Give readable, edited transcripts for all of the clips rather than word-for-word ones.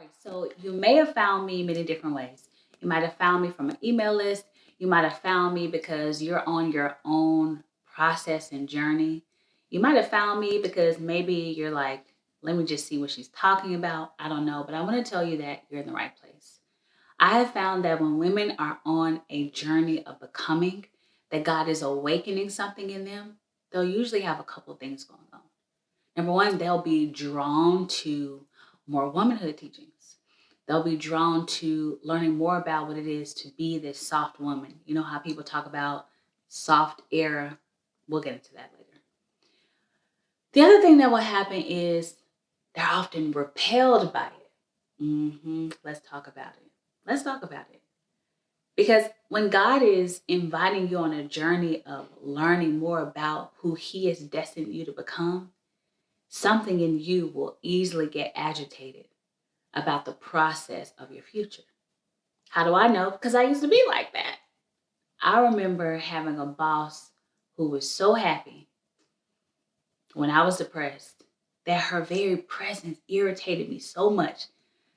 right, so you may have found me many different ways. You might have found me from an email list. You might have found me because you're on your own process and journey. You might have found me because maybe you're like, let me just see what she's talking about. I don't know, but I want to tell you that you're in the right place. I have found that when women are on a journey of becoming, that God is awakening something in them, they'll usually have a couple things going on. Number one, they'll be drawn to more womanhood teachings. They'll be drawn to learning more about what it is to be this soft woman. You know how people talk about soft era. We'll get into that later. The other thing that will happen is they're often repelled by it. Let's talk about it. Let's talk about it. Because when God is inviting you on a journey of learning more about who He has destined you to become, something in you will easily get agitated about the process of your future. How do I know? Because I used to be like that. I remember having a boss who was so happy when I was depressed that her very presence irritated me so much.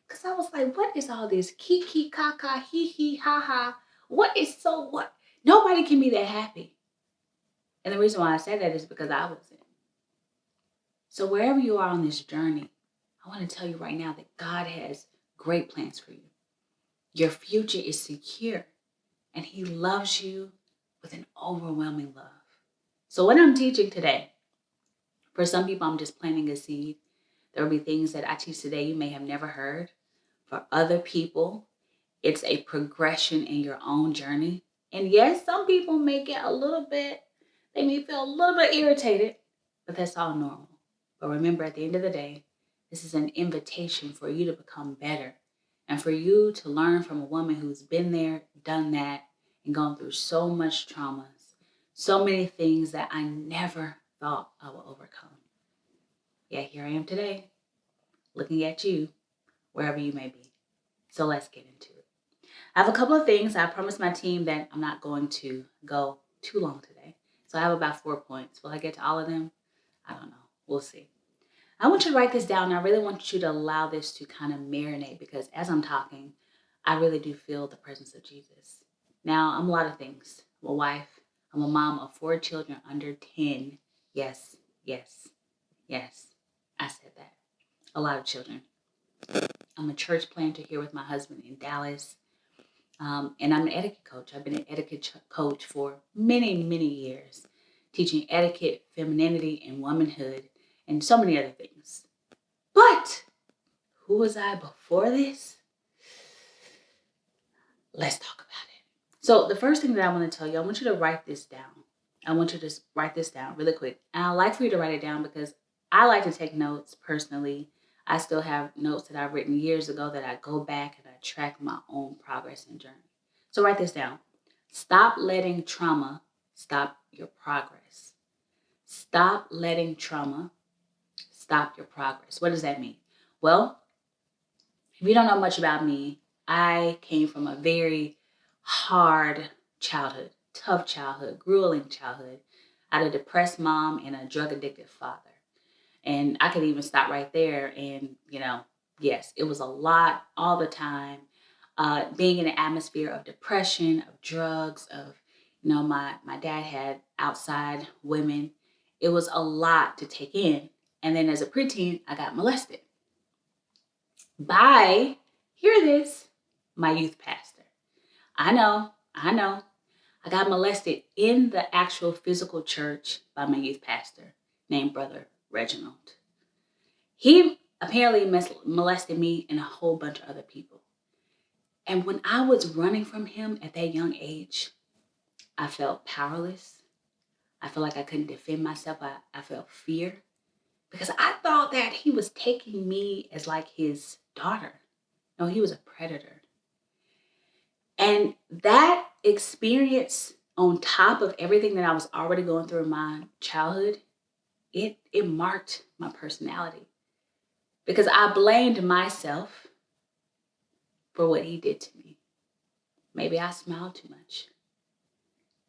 Because I was like, what is all this kiki, kaka, hee hee, ha ha? What? Nobody can be that happy. And the reason why I say that is because I wasn't. So wherever you are on this journey, I want to tell you right now that God has great plans for you. Your future is secure, and He loves you with an overwhelming love. So what I'm teaching today, for some people, I'm just planting a seed. There will be things that I teach today you may have never heard. For other people, it's a progression in your own journey. And yes, some people may get they may feel a little bit irritated, but that's all normal. But remember, at the end of the day, this is an invitation for you to become better and for you to learn from a woman who's been there, done that, and gone through so much traumas, so many things that I never thought I would overcome. Yeah, here I am today, looking at you, wherever you may be. So let's get into it. I have a couple of things. I promised my team that I'm not going to go too long today. So I have about 4 points. Will I get to all of them? I don't know. We'll see. I want you to write this down. I really want you to allow this to kind of marinate because as I'm talking, I really do feel the presence of Jesus. Now, I'm a lot of things. I'm a wife. I'm a mom of 4 children under 10. Yes. I said that. A lot of children. I'm a church planter here with my husband in Dallas. And I'm an etiquette coach. I've been an etiquette coach for many, many years, teaching etiquette, femininity, and womanhood, and so many other things. But who was I before this? Let's talk about it. So the first thing that I want to tell you, I want you to write this down. I want you to just write this down really quick. And I like for you to write it down because I like to take notes personally. I still have notes that I've written years ago that I go back and I track my own progress and journey. So write this down. Stop letting trauma stop your progress. Stop letting trauma stop your progress. What does that mean? Well, if you don't know much about me, I came from a very hard childhood, tough childhood, grueling childhood. I had a depressed mom and a drug addicted father. And I could even stop right there and, yes, it was a lot all the time. Being in an atmosphere of depression, of drugs, of, my dad had outside women. It was a lot to take in. And then as a preteen, I got molested by, hear this, my youth pastor. I know. I got molested in the actual physical church by my youth pastor named Brother Reginald. He apparently molested me and a whole bunch of other people. And when I was running from him at that young age, I felt powerless. I felt like I couldn't defend myself. I felt fear because I thought that he was taking me as like his daughter. No, he was a predator. And that experience on top of everything that I was already going through in my childhood, it marked my personality because I blamed myself for what he did to me. Maybe I smiled too much.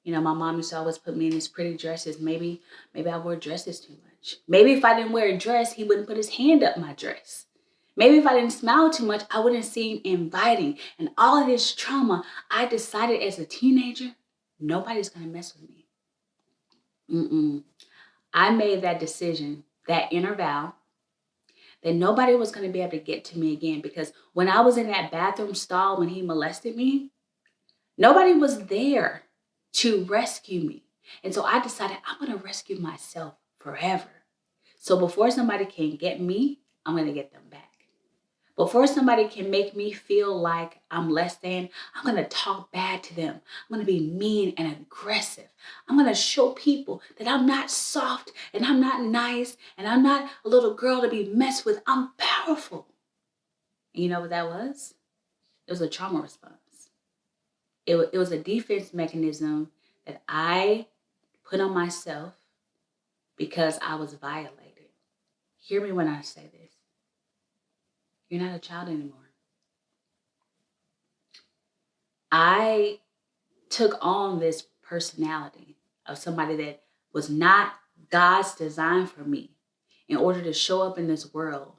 My mom used to always put me in these pretty dresses. Maybe I wore dresses too much. Maybe if I didn't wear a dress, he wouldn't put his hand up my dress. Maybe if I didn't smile too much, I wouldn't seem inviting. And all of this trauma, I decided as a teenager, nobody's going to mess with me. I made that decision, that inner vow, that nobody was going to be able to get to me again. Because when I was in that bathroom stall when he molested me, nobody was there to rescue me. And so I decided I'm going to rescue myself forever. So before somebody can get me, I'm going to get them back. Before somebody can make me feel like I'm less than, I'm going to talk bad to them. I'm going to be mean and aggressive. I'm going to show people that I'm not soft and I'm not nice and I'm not a little girl to be messed with. I'm powerful. And you know what that was? It was a trauma response. It was a defense mechanism that I put on myself because I was violated. Hear me when I say this. You're not a child anymore. I took on this personality of somebody that was not God's design for me in order to show up in this world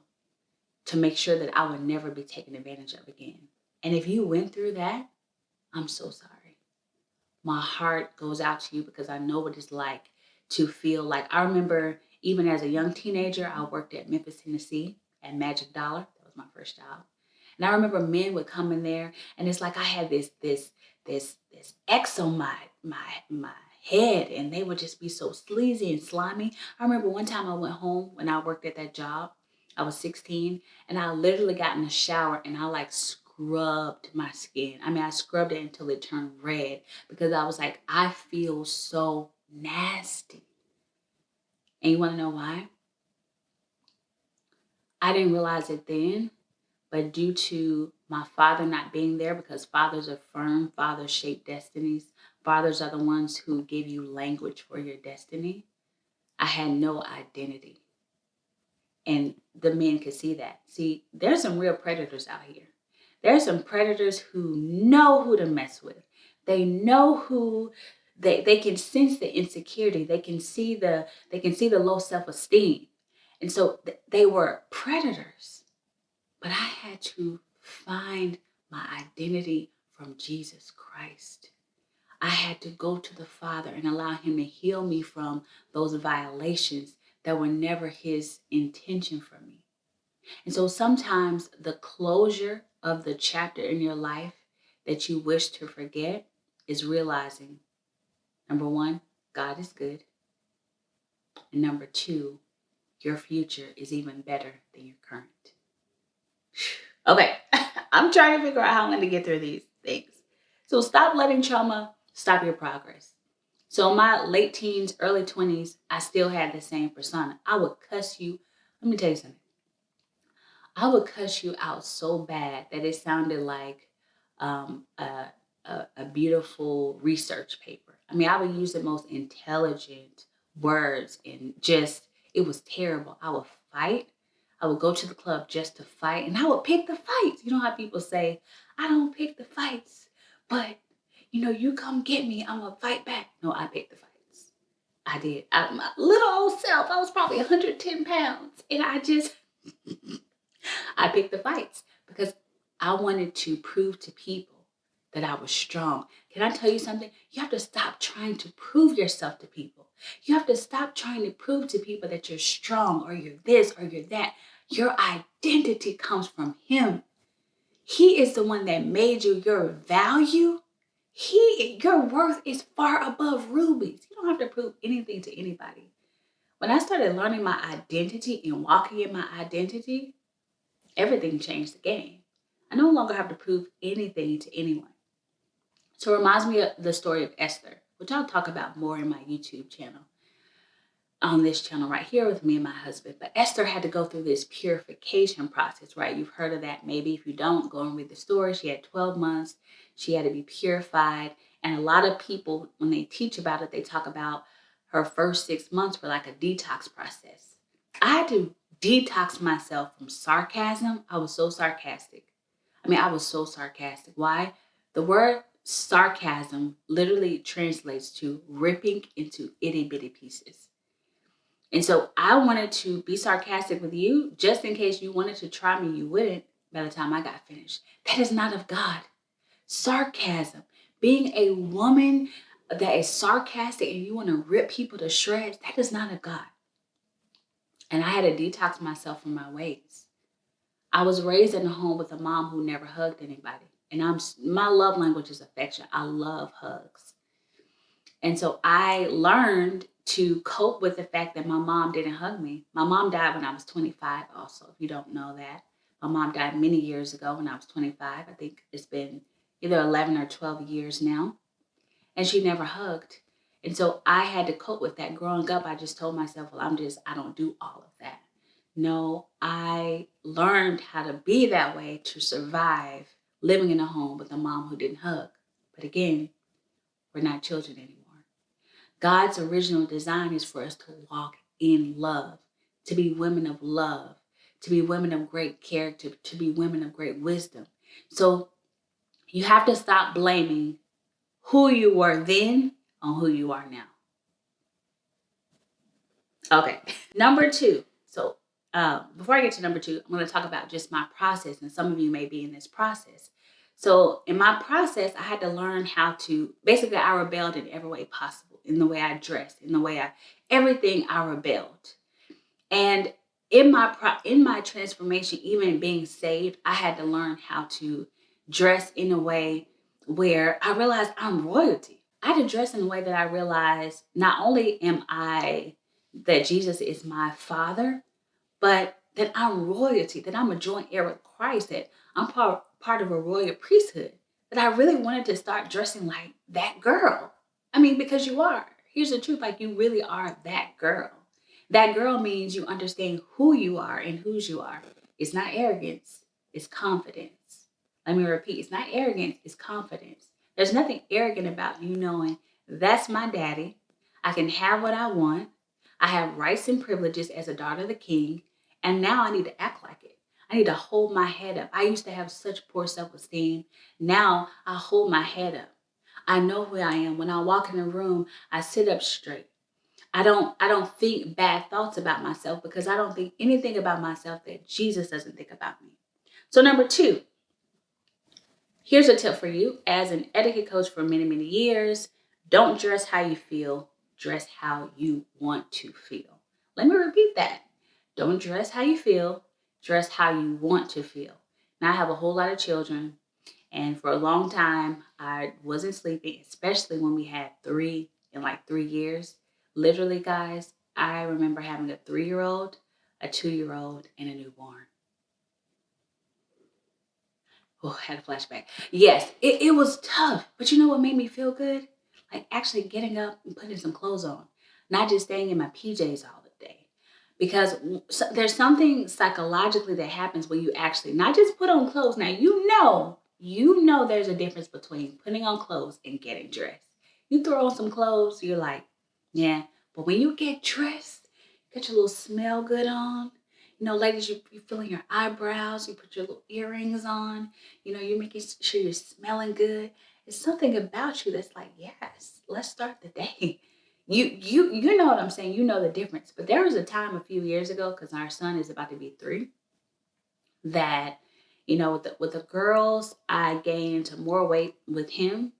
to make sure that I would never be taken advantage of again. And if you went through that, I'm so sorry. My heart goes out to you because I know what it's like to feel like, I remember even as a young teenager, I worked at Memphis, Tennessee at Magic Dollar. That was my first job. And I remember men would come in there and it's like I had this X on my head and they would just be so sleazy and slimy. I remember one time I went home when I worked at that job. I was 16 and I literally got in the shower and I like scrubbed my skin. I mean, I scrubbed it until it turned red because I was like, I feel so nasty. And you want to know why? I didn't realize it then, but due to my father not being there, because fathers are firm, fathers shape destinies. Fathers are the ones who give you language for your destiny. I had no identity. And the men could see that. See, there's some real predators out here. There's some predators who know who to mess with. They know who they can sense the insecurity. They can see the low self-esteem. And so they were predators. But I had to find my identity from Jesus Christ. I had to go to the Father and allow him to heal me from those violations that were never his intention for me. And so sometimes the closure of the chapter in your life that you wish to forget is realizing, number one, God is good. And number two, your future is even better than your current. Okay, I'm trying to figure out how I'm going to get through these things. So stop letting trauma stop your progress. So in my late teens, early 20s, I still had the same persona. I would cuss you. Let me tell you something. I would cuss you out so bad that it sounded like a beautiful research paper. I mean, I would use the most intelligent words and just, it was terrible. I would fight. I would go to the club just to fight and I would pick the fights. You know how people say, I don't pick the fights, but you come get me, I'm gonna fight back. No, I picked the fights. I did. My little old self, I was probably 110 pounds and I picked the fights because I wanted to prove to people that I was strong. Can I tell you something? You have to stop trying to prove yourself to people. You have to stop trying to prove to people that you're strong or you're this or you're that. Your identity comes from him. He is the one that made you. Your value, your worth is far above rubies. You don't have to prove anything to anybody. When I started learning my identity and walking in my identity, everything changed the game. I no longer have to prove anything to anyone. So it reminds me of the story of Esther, which I'll talk about more in my YouTube channel, on this channel right here with me and my husband. But Esther had to go through this purification process, right? You've heard of that. Maybe if you don't, go and read the story. She had 12 months. She had to be purified. And a lot of people, when they teach about it, they talk about her first 6 months were like a detox process. I had to detox myself from sarcasm. I was so sarcastic. I was so sarcastic. Why? The word sarcasm literally translates to ripping into itty bitty pieces. And so I wanted to be sarcastic with you just in case you wanted to try me, you wouldn't by the time I got finished. That is not of God. Sarcasm, being a woman that is sarcastic and you want to rip people to shreds, that is not of God. And I had to detox myself from my ways. I was raised in a home with a mom who never hugged anybody. And my love language is affection. I love hugs. And so I learned to cope with the fact that my mom didn't hug me. My mom died when I was 25 also, if you don't know that. My mom died many years ago when I was 25. I think it's been either 11 or 12 years now. And she never hugged. And so I had to cope with that. Growing up, I just told myself, well, I don't do all of that. No, I learned how to be that way to survive living in a home with a mom who didn't hug. But again, we're not children anymore. God's original design is for us to walk in love, to be women of love, to be women of great character, to be women of great wisdom. So you have to stop blaming who you were then on who you are now. Okay, number 2. So before I get to number 2, I'm going to talk about just my process, and some of you may be in this process. So in my process, I had to learn how to, basically I rebelled in every way possible, in the way I dressed, in the way everything I rebelled. And in my transformation, even being saved, I had to learn how to dress in a way where I realized I'm royalty. I had to dress in a way that I realized not only am I that Jesus is my father, but that I'm royalty, that I'm a joint heir with Christ, that I'm part of a royal priesthood, that I really wanted to start dressing like that girl. I mean, because you are. Here's the truth, like you really are that girl. That girl means you understand who you are and whose you are. It's not arrogance, it's confidence. Let me repeat, it's not arrogance, it's confidence. There's nothing arrogant about you knowing that's my daddy. I can have what I want. I have rights and privileges as a daughter of the king. And now I need to act like it. I need to hold my head up. I used to have such poor self-esteem. Now I hold my head up. I know who I am. When I walk in a room, I sit up straight. I don't think bad thoughts about myself because I don't think anything about myself that Jesus doesn't think about me. So number 2, here's a tip for you. As an etiquette coach for many, many years, don't dress how you feel, dress how you want to feel. Let me repeat that. Don't dress how you feel, dress how you want to feel. Now I have a whole lot of children, and for a long time, I wasn't sleeping, especially when we had 3 in like 3 years. Literally, guys, I remember having a 3-year-old, a 2-year-old, and a newborn. Oh, I had a flashback. Yes, it was tough. But you know what made me feel good? Like actually getting up and putting some clothes on. Not just staying in my PJs all the day. Because there's something psychologically that happens when you actually not just put on clothes. Now, you know there's a difference between putting on clothes and getting dressed. You throw on some clothes, you're like, yeah. But when you get dressed, get your little smell good on. You know, ladies, you're filling your eyebrows, you put your little earrings on, you know, you're making sure you're smelling good. It's something about you that's like, yes, let's start the day. You know what I'm saying? You know the difference. But there was a time a few years ago, because our son is about to be 3, that, you know, with the girls, I gained more weight with him.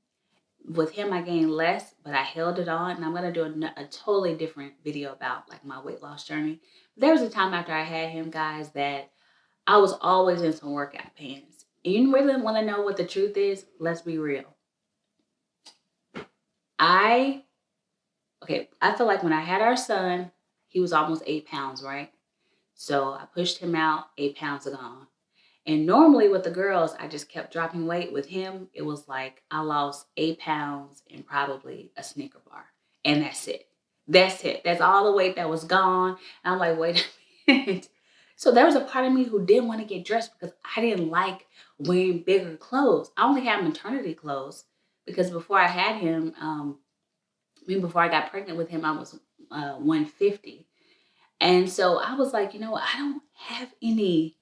With him, I gained less, but I held it on. And I'm going to do a totally different video about like my weight loss journey. There was a time after I had him, guys, that I was always in some workout pants. And you really want to know what the truth is? Let's be real. I feel like when I had our son, he was almost 8 pounds, right? So I pushed him out, 8 pounds are gone. And normally with the girls, I just kept dropping weight. With him, it was like I lost 8 pounds and probably a Snicker bar. And that's it. That's it. That's all the weight that was gone. And I'm like, wait a minute. So there was a part of me who didn't want to get dressed because I didn't like wearing bigger clothes. I only had maternity clothes because before I had him, before I got pregnant with him, I was 150. And so I was like, you know what? I don't have any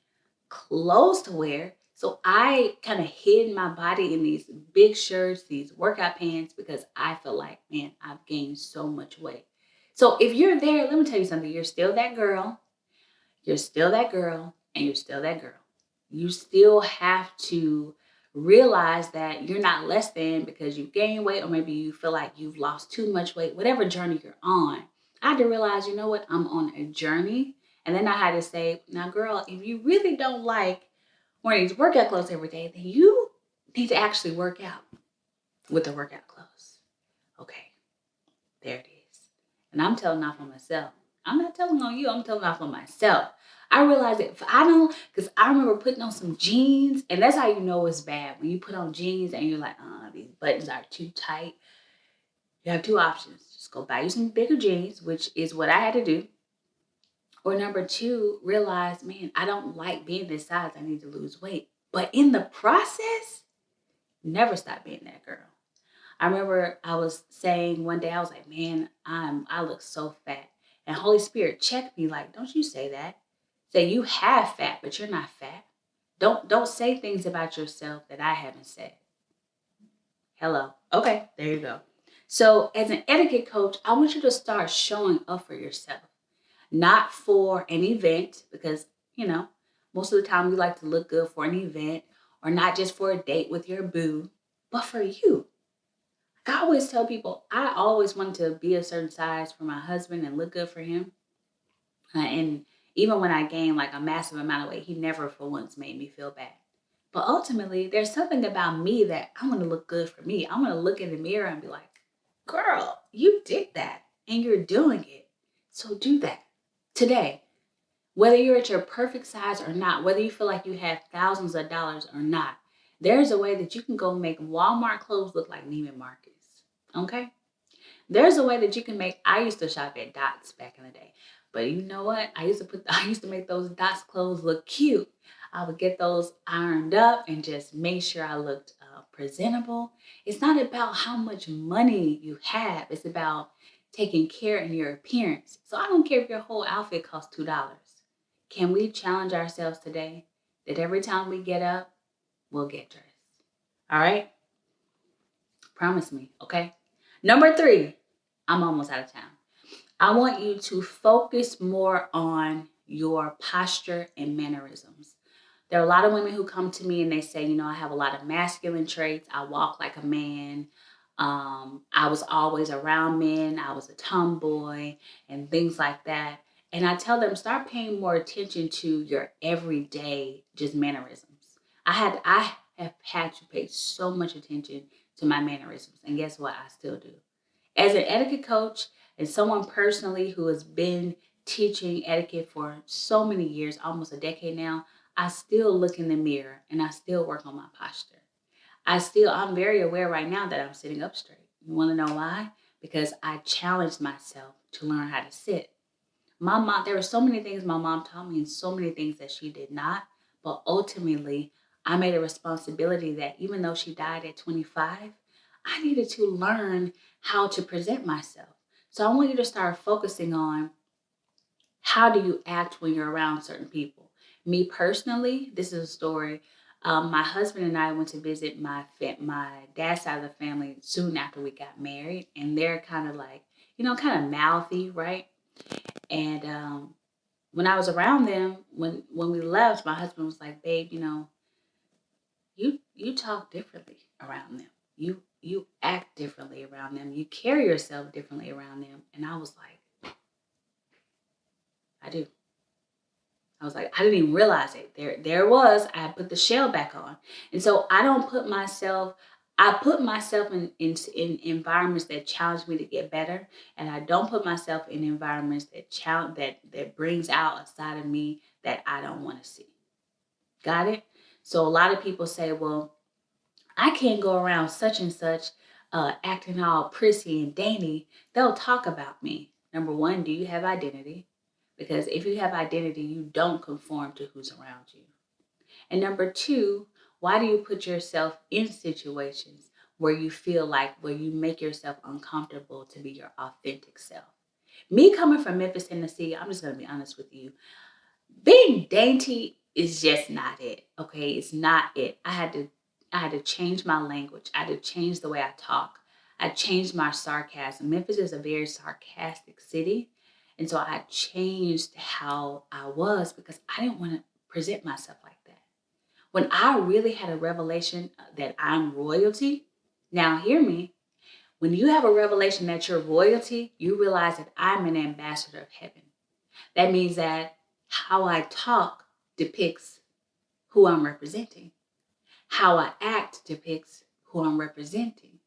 clothes to wear. So I kind of hid my body in these big shirts, these workout pants, because I feel like, man, I've gained so much weight. So if you're there, let me tell you something. You're still that girl. You're still that girl, and you're still that girl. You still have to realize that you're not less than because you gained weight, or maybe you feel like you've lost too much weight, whatever journey you're on. I had to realize, you know what? I'm on a journey. And then I had to say, now, girl, if you really don't like wearing these workout clothes every day, then you need to actually work out with the workout clothes. Okay, there it is. And I'm telling off on myself. I'm not telling on you. I'm telling off on myself. I realized that if I don't, because I remember putting on some jeans, and that's how you know it's bad. When you put on jeans and you're like, these buttons are too tight. You have two options. Just go buy you some bigger jeans, which is what I had to do. Or number two, realize, man, I don't like being this size. I need to lose weight. But in the process, never stop being that girl. I remember I was saying one day, I was like, man, I look so fat. And Holy Spirit checked me like, don't you say that. Say you have fat, but you're not fat. Don't say things about yourself that I haven't said. Hello. Okay, there you go. So as an etiquette coach, I want you to start showing up for yourself. Not for an event, because, most of the time we like to look good for an event, or not just for a date with your boo, but for you. I always tell people, I always wanted to be a certain size for my husband and look good for him. And even when I gained like a massive amount of weight, he never for once made me feel bad. But ultimately, there's something about me that I want to look good for me. I want to look in the mirror and be like, girl, you did that and you're doing it. So do that today. Whether you're at your perfect size or not, whether you feel like you have thousands of dollars or not, there's a way that you can go make Walmart clothes look like Neiman Marcus. Okay? There's a way that you can make, I used to shop at Dots back in the day. But you know what? I used to make those Dots clothes look cute. I would get those ironed up and just make sure I looked presentable. It's not about how much money you have. It's about taking care of your appearance. So I don't care if your whole outfit costs $2. Can we challenge ourselves today that every time we get up, we'll get dressed? All right? Promise me, okay? Number 3, I'm almost out of time. I want you to focus more on your posture and mannerisms. There are a lot of women who come to me and they say, I have a lot of masculine traits. I walk like a man. I was always around men. I was a tomboy and things like that. And I tell them, start paying more attention to your everyday just mannerisms. I have had to pay so much attention to my mannerisms. And guess what? I still do. As an etiquette coach and someone personally who has been teaching etiquette for so many years, almost a decade now, I still look in the mirror and I still work on my posture. I'm very aware right now that I'm sitting up straight. You want to know why? Because I challenged myself to learn how to sit. My mom, there were so many things my mom taught me and so many things that she did not. But ultimately, I made a responsibility that even though she died at 25, I needed to learn how to present myself. So I want you to start focusing on how do you act when you're around certain people. Me personally, this is a story. My husband and I went to visit my dad's side of the family soon after we got married. And they're kind of like, kind of mouthy, right? And when I was around them, when we left, my husband was like, babe, you talk differently around them. You act differently around them. You carry yourself differently around them. And I was like, I do. I was like, I didn't even realize it. There it was. I put the shell back on. And so I put myself in environments that challenge me to get better. And I don't put myself in environments that brings out a side of me that I don't want to see. Got it? So a lot of people say, well, I can't go around such and such acting all prissy and dainty. They'll talk about me. Number 1, do you have identity? Because if you have identity, you don't conform to who's around you. And number 2, why do you put yourself in situations where you make yourself uncomfortable to be your authentic self? Me coming from Memphis, Tennessee, I'm just going to be honest with you. Being dainty is just not it. Okay, it's not it. I had to change my language. I had to change the way I talk. I changed my sarcasm. Memphis is a very sarcastic city. And so I changed how I was because I didn't want to present myself like that. When I really had a revelation that I'm royalty, now hear me. When you have a revelation that you're royalty, you realize that I'm an ambassador of heaven. That means that how I talk depicts who I'm representing. How I act depicts who I'm representing.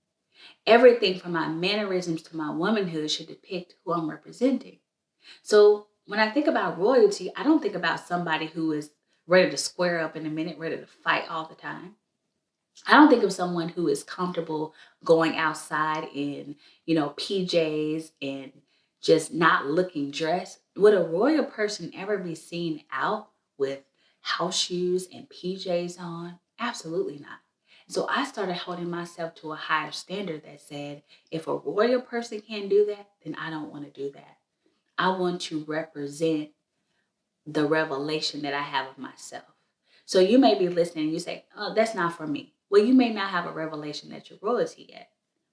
Everything from my mannerisms to my womanhood should depict who I'm representing. So when I think about royalty, I don't think about somebody who is ready to square up in a minute, ready to fight all the time. I don't think of someone who is comfortable going outside in, PJs and just not looking dressed. Would a royal person ever be seen out with house shoes and PJs on? Absolutely not. So I started holding myself to a higher standard that said, if a royal person can't do that, then I don't want to do that. I want to represent the revelation that I have of myself. So you may be listening and you say, oh, that's not for me. Well, you may not have a revelation that you're royalty yet.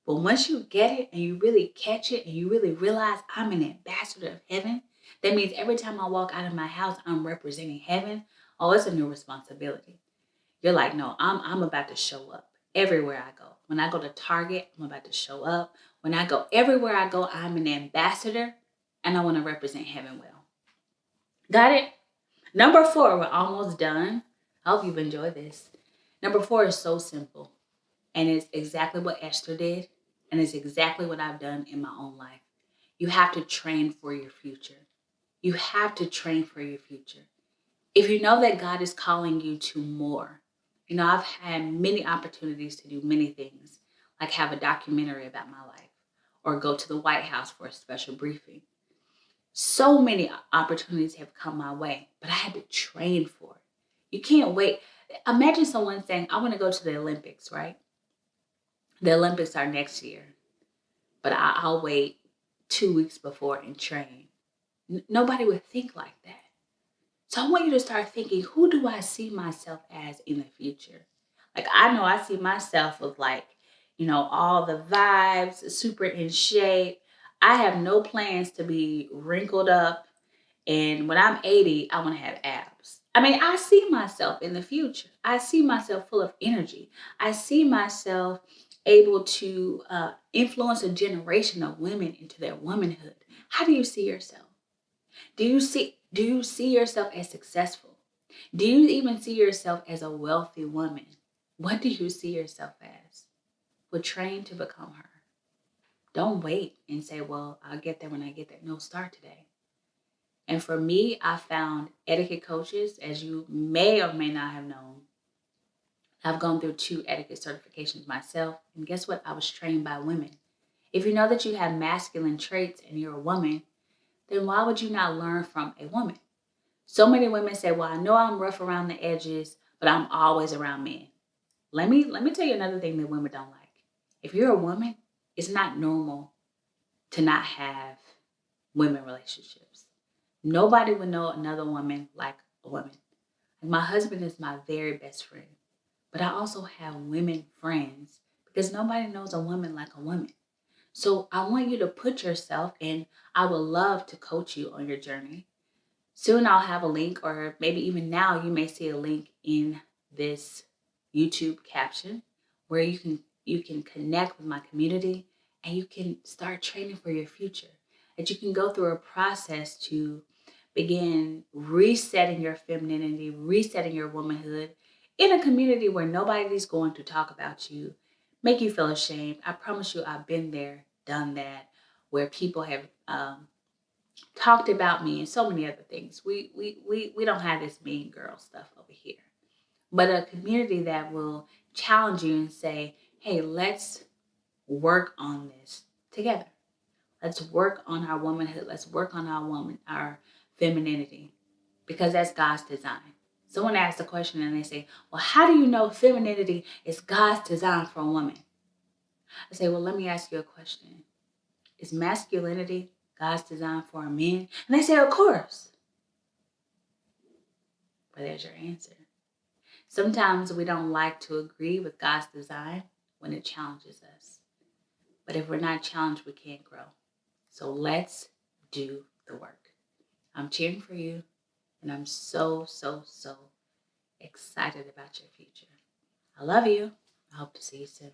But once you get it and you really catch it and you really realize I'm an ambassador of heaven, that means every time I walk out of my house, I'm representing heaven. Oh, it's a new responsibility. You're like, no, I'm about to show up everywhere I go. When I go to Target, I'm about to show up. When I go everywhere I go, I'm an ambassador and I want to represent heaven well. Got it? Number 4, we're almost done. I hope you've enjoyed this. Number 4 is so simple. And it's exactly what Esther did. And it's exactly what I've done in my own life. You have to train for your future. You have to train for your future. If you know that God is calling you to more, I've had many opportunities to do many things, like have a documentary about my life or go to the White House for a special briefing. So many opportunities have come my way, but I had to train for it. You can't wait. Imagine someone saying, I want to go to the Olympics, right? The Olympics are next year, but I'll wait 2 weeks before and train. Nobody would think like that. So I want you to start thinking, who do I see myself as in the future? Like, I know I see myself with all the vibes, super in shape. I have no plans to be wrinkled up. And when I'm 80, I want to have abs. I mean, I see myself in the future. I see myself full of energy. I see myself able to influence a generation of women into their womanhood. How do you see yourself? Do you see yourself as successful? Do you even see yourself as a wealthy woman? What do you see yourself as? Well, train to become her. Don't wait and say, well, I'll get there when I get there. No, start today. And for me, I found Etiquette Coaches, as you may or may not have known. I've gone through 2 etiquette certifications myself. And guess what? I was trained by women. If you know that you have masculine traits and you're a woman, then why would you not learn from a woman? So many women say, well, I know I'm rough around the edges, but I'm always around men. Let me tell you another thing that women don't like. If you're a woman, it's not normal to not have women relationships. Nobody would know another woman like a woman. My husband is my very best friend, but I also have women friends because nobody knows a woman like a woman. So I want you to put yourself in. I would love to coach you on your journey. Soon I'll have a link, or maybe even now you may see a link in this YouTube caption where you can connect with my community and you can start training for your future. That you can go through a process to begin resetting your femininity, resetting your womanhood in a community where nobody's going to talk about you, make you feel ashamed. I promise you, I've been there, done that, where people have talked about me and so many other things. We don't have this mean girl stuff over here, but a community that will challenge you and say, hey, let's work on this together. Let's work on our womanhood. Let's work on our femininity, because that's God's design. Someone asked a question and they say, well, how do you know femininity is God's design for a woman? I say, well, let me ask you a question. Is masculinity God's design for a man? And they say, of course. But there's your answer. Sometimes we don't like to agree with God's design when it challenges us. But if we're not challenged, we can't grow. So let's do the work. I'm cheering for you, and I'm so, so, so excited about your future. I love you. I hope to see you soon.